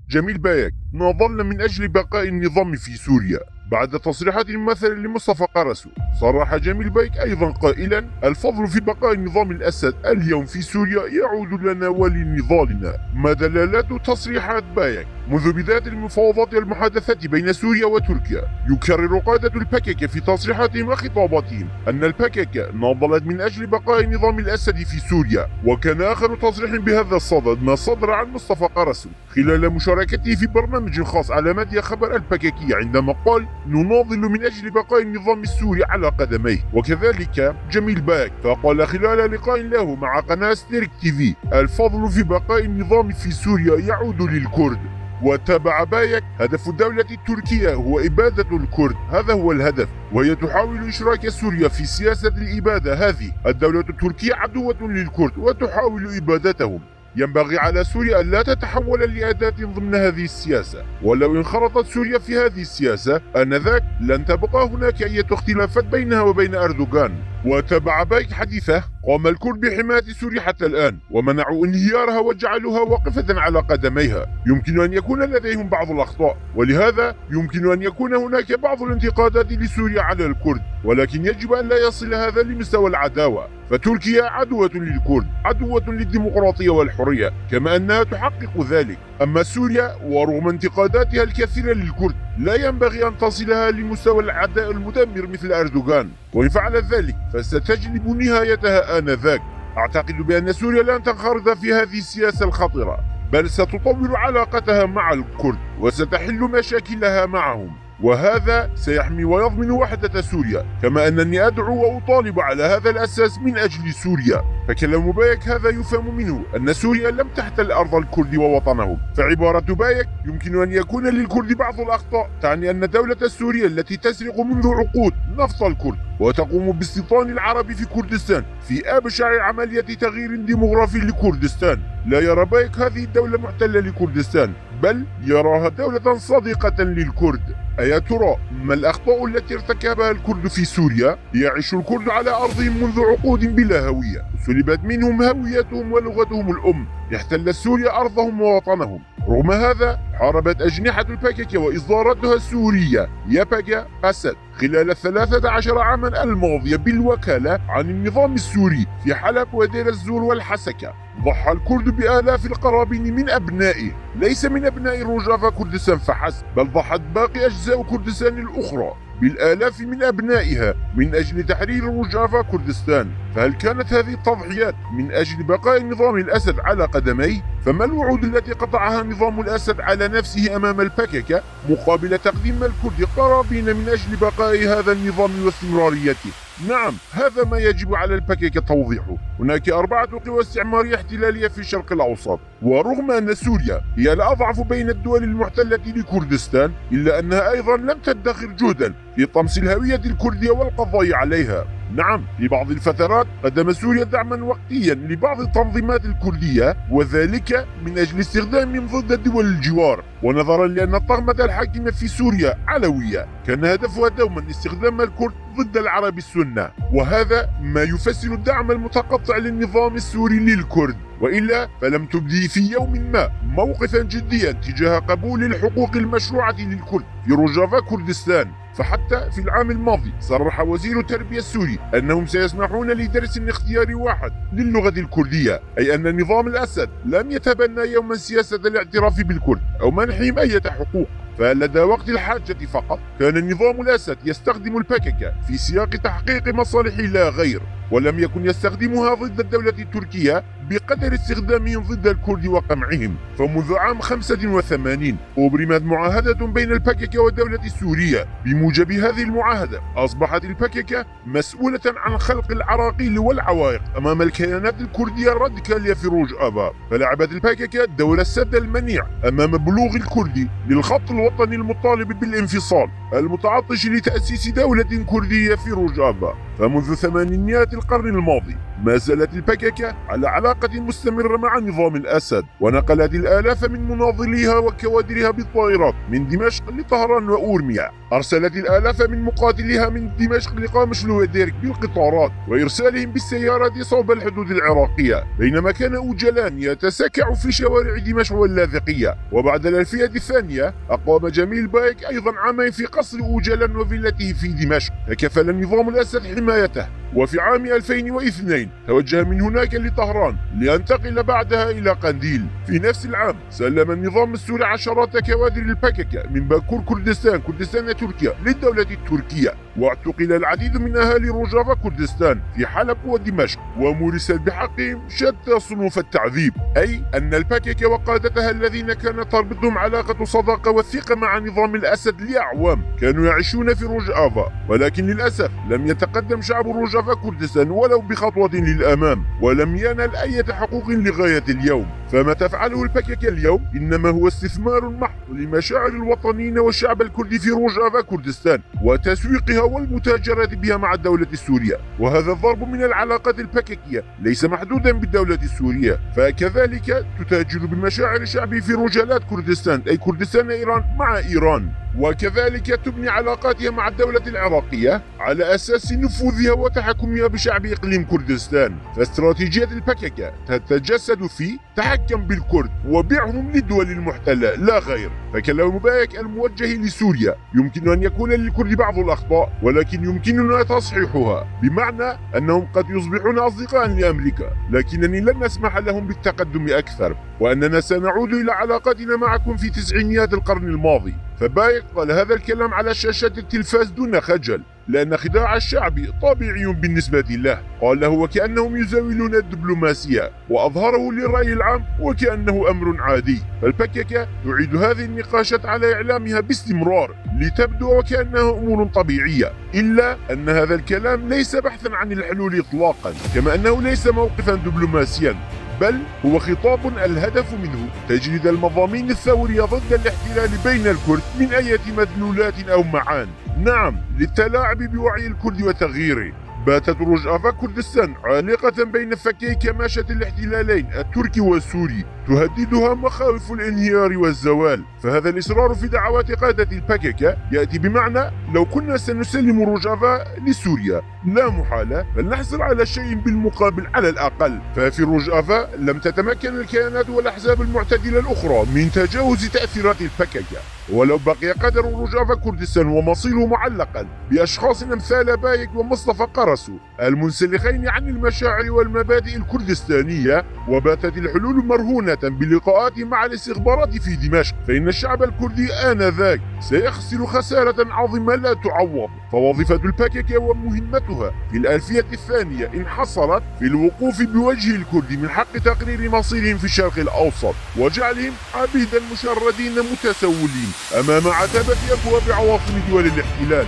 جميل بايك ناضلنا من أجل بقاء النظام في سوريا. بعد تصريحات مماثلة لمصطفى قرسو، صرح جميل بايك أيضا قائلا: الفضل في بقاء النظام الأسد اليوم في سوريا يعود لنا ولنضالنا. ما دلالات تصريحات بايك؟ منذ بداية المفاوضات والمحادثات بين سوريا وتركيا، يكرر قادة البكك في تصريحاتهم وخطاباتهم أن البكك ناضلت من أجل بقاء نظام الأسد في سوريا. وكان آخر تصريح بهذا الصدد ما صدر عن مصطفى قرسو خلال مشاركته في برنامج خاص على مديا خبر البككية، عندما قال: نناضل من أجل بقاء النظام السوري على قدميه. وكذلك جميل بايك فقال خلال لقاء له مع قناة ستيرك تي في: الفضل في بقاء النظام في سوريا يعود للكرد. وتابع بايك: هدف الدولة التركية هو إبادة الكرد، هذا هو الهدف، وهي تحاول إشراك سوريا في سياسة الإبادة هذه. الدولة التركية عدوة للكرد وتحاول إبادتهم. ينبغي على سوريا أن لا تتحول لأداة ضمن هذه السياسة، ولو انخرطت سوريا في هذه السياسة آنذاك لن تبقى هناك أي اختلافات بينها وبين أردوغان. وتابع بايك حديثه: قام الكرد بحماية سوريا حتى الآن ومنعوا انهيارها وجعلوها واقفة على قدميها. يمكن أن يكون لديهم بعض الأخطاء، ولهذا يمكن أن يكون هناك بعض الانتقادات لسوريا على الكرد، ولكن يجب أن لا يصل هذا لمستوى العداوة. فتركيا عدوة للكرد، عدوة للديمقراطية والحرية، كما أنها تحقق ذلك. أما سوريا ورغم انتقاداتها الكثيرة للكرد لا ينبغي أن تصلها لمستوى العداء المدمر مثل أردوغان، وإن فعلت ذلك فستجلب نهايتها آنذاك. أعتقد بأن سوريا لن تنخرط في هذه السياسة الخطرة، بل ستطور علاقتها مع الكرد وستحل مشاكلها معهم، وهذا سيحمي ويضمن وحدة سوريا. كما أنني أدعو وأطالب على هذا الأساس من أجل سوريا. فكلام بايك هذا يفهم منه أن سوريا لم تحتل أرض الكرد ووطنهم. فعبارة بايك يمكن أن يكون للكرد بعض الأخطاء تعني أن الدولة السورية التي تسرق منذ عقود نفط الكرد وتقوم باستيطان العرب في كردستان في أبشع عملية تغيير ديمغرافي لكردستان، لا يرى بايك هذه الدولة محتلة لكردستان، بل يراها دولة صديقة للكرد. أيا ترى ما الأخطاء التي ارتكبها الكرد في سوريا؟ يعيش الكرد على أرضهم منذ عقود بلا هوية، سلبت منهم هويتهم ولغتهم الأم، احتلت سوريا أرضهم ووطنهم. رغم هذا حاربت أجنحة البكك وإصداراتها السورية يبكى أسد خلال 13 عاما الماضية بالوكالة عن النظام السوري في حلب ودير الزور والحسكة. ضحى الكرد بآلاف القرابين من أبنائه، ليس من أبناء روجافا كردستان فحسب، بل ضحت باقي أجزاء كردستان الأخرى بالآلاف من أبنائها من أجل تحرير روجافا كردستان. فهل كانت هذه التضحيات من أجل بقاء نظام الأسد على قدميه؟ فما الوعود التي قطعها نظام الأسد على نفسه أمام البكك مقابل تقديم الكرد قرابين من أجل بقاء هذا النظام واستمراريته؟ نعم، هذا ما يجب على البكك توضيحه. هناك 4 قوى استعمارية احتلالية في الشرق الأوسط، ورغم أن سوريا هي الأضعف بين الدول المحتلة لكردستان، إلا أنها أيضا لم تدخر جهدا في طمس الهوية الكردية والقضاء عليها. نعم، في بعض الفترات قدم سوريا دعما وقتيا لبعض التنظيمات الكردية، وذلك من أجل استخدامهم ضد دول الجوار. ونظرا لأن الطغمة الحاكمة في سوريا علوية، كان هدفها دوما استخدام الكرد ضد العرب السنة، وهذا ما يفسر الدعم المتقطع للنظام السوري للكرد. وإلا فلم تبدي في يوم ما موقفا جديا تجاه قبول الحقوق المشروعة للكرد في روجافا كردستان. فحتى في العام الماضي صرح وزير التربية السوري أنهم سيسمحون لدرس اختياري واحد للغة الكردية، أي أن نظام الأسد لم يتبنى يوما سياسة الاعتراف بالكرد أو منحهم أي حقوق. فلدى وقت الحاجة فقط كان النظام الأسد يستخدم البكك في سياق تحقيق مصالحه لا غير، ولم يكن يستخدمها ضد الدولة التركية بقدر استخدامهم ضد الكرد وقمعهم. فمنذ عام 85 أبرمت معاهدة بين البكك والدولة السورية. بموجب هذه المعاهدة أصبحت البكك مسؤولة عن خلق العراقيل والعوائق أمام الكيانات الكردية الراديكالية في روجافا. فلعبت البكك دور السد المنيع أمام بلوغ الكرد للخط الوطني المطالب بالانفصال المتعطش لتأسيس دولة كردية في روجافا. فمنذ ثمانينيات القرن الماضي ما زالت البككة على علاقة مستمرة مع نظام الأسد، ونقلت الآلاف من مناضليها وكوادرها بالطائرات من دمشق لطهران وأورميا. أرسلت الآلاف من مقاتليها من دمشق لقامش لوديرك بالقطارات، وإرسالهم بالسيارات صوب الحدود العراقية، بينما كان أوجلان يتسكع في شوارع دمشق واللاذقية. وبعد الألفية الثانية أقام جميل بايك أيضا عامين في قصر أوجلان وفيلته في دمشق، فكفل النظام الأسد حمايته. وفي عام 2002 توجه من هناك لطهران لينتقل بعدها إلى قنديل. في نفس العام سلم النظام السوري عشرات كوادر البككة من باكور كردستان تركيا للدولة التركية، واعتقل العديد من أهالي روجافا كردستان في حلب ودمشق، ومورست بحقهم شتى صنوف التعذيب، أي أن البككة وقادتها الذين كانت تربطهم علاقة صداقة وثيقة مع نظام الأسد لأعوام كانوا يعيشون في روجافا، ولكن للأسف لم يتقدم شعب روجافا كردستان ولو بخطوة للأمام، ولم ينل أي حقوق لغاية اليوم. فما تفعله البككة اليوم إنما هو استثمار محض لمشاعر الوطنيين والشعب الكردي في روجافا كردستان وتسويقها والمتاجرة بها مع الدولة السورية. وهذا الضرب من العلاقات البككية ليس محدودا بالدولة السورية، فكذلك تتاجر بمشاعر شعبه في رجالات كردستان، أي كردستان إيران مع إيران، وكذلك تبني علاقاتها مع الدولة العراقية على أساس نفوذها وتحكمها بشعب إقليم كردستان. فاستراتيجية البككة تتجسد في تحكم بالكرد وبيعهم للدول المحتلة لا غير. فكلام بايك الموجه لسوريا يمكن أن يكون للكرد بعض الأخطاء، ولكن يمكننا تصحيحها، بمعنى أنهم قد يصبحون أصدقاء لأمريكا، لكنني لن أسمح لهم بالتقدم أكثر، وأننا سنعود إلى علاقاتنا معكم في تسعينيات القرن الماضي. فبايك قال هذا الكلام على شاشات التلفاز دون خجل، لأن خداع الشعب طبيعي بالنسبة له. قال له وكأنهم يزاولون الدبلوماسية، وأظهره للرأي العام وكأنه أمر عادي. فالبككة تعيد هذه النقاشات على إعلامها باستمرار لتبدو وكأنها أمور طبيعية، إلا أن هذا الكلام ليس بحثا عن الحلول إطلاقا، كما أنه ليس موقفا دبلوماسيا، بل هو خطاب الهدف منه تجريد المضامين الثورية ضد الاحتلال بين الكرد من أي مدلولات أو معان، نعم للتلاعب بوعي الكرد وتغييره. باتت روجافا كردستان عالقة بين فكي كماشة الاحتلالين التركي والسوري، تهددها مخاوف الانهيار والزوال. فهذا الإصرار في دعوات قادة البككة يأتي بمعنى لو كنا سنسلم روجافا لسوريا لا محالة فلنحصل على شيء بالمقابل على الأقل. ففي روجافا لم تتمكن الكيانات والأحزاب المعتدلة الأخرى من تجاوز تأثيرات البككة، ولو بقي قدر روجافا كردستان ومصيره معلقا بأشخاص أمثال بايك ومصطفى قرسو المنسلخين عن المشاعر والمبادئ الكردستانية، وباتت الحلول مرهونة بلقاءات مع الاستخبارات في دمشق، فإن الشعب الكردي آنذاك سيخسر خسارة عظيمة لا تعوض. فوظيفة البككة ومهمتها في الألفية الثانية انحصرت في الوقوف بوجه الكرد من حق تقرير مصيرهم في الشرق الأوسط، وجعلهم عبيدا مشردين متسولين أمام عتبة أبواب عواصم دول الاحتلال.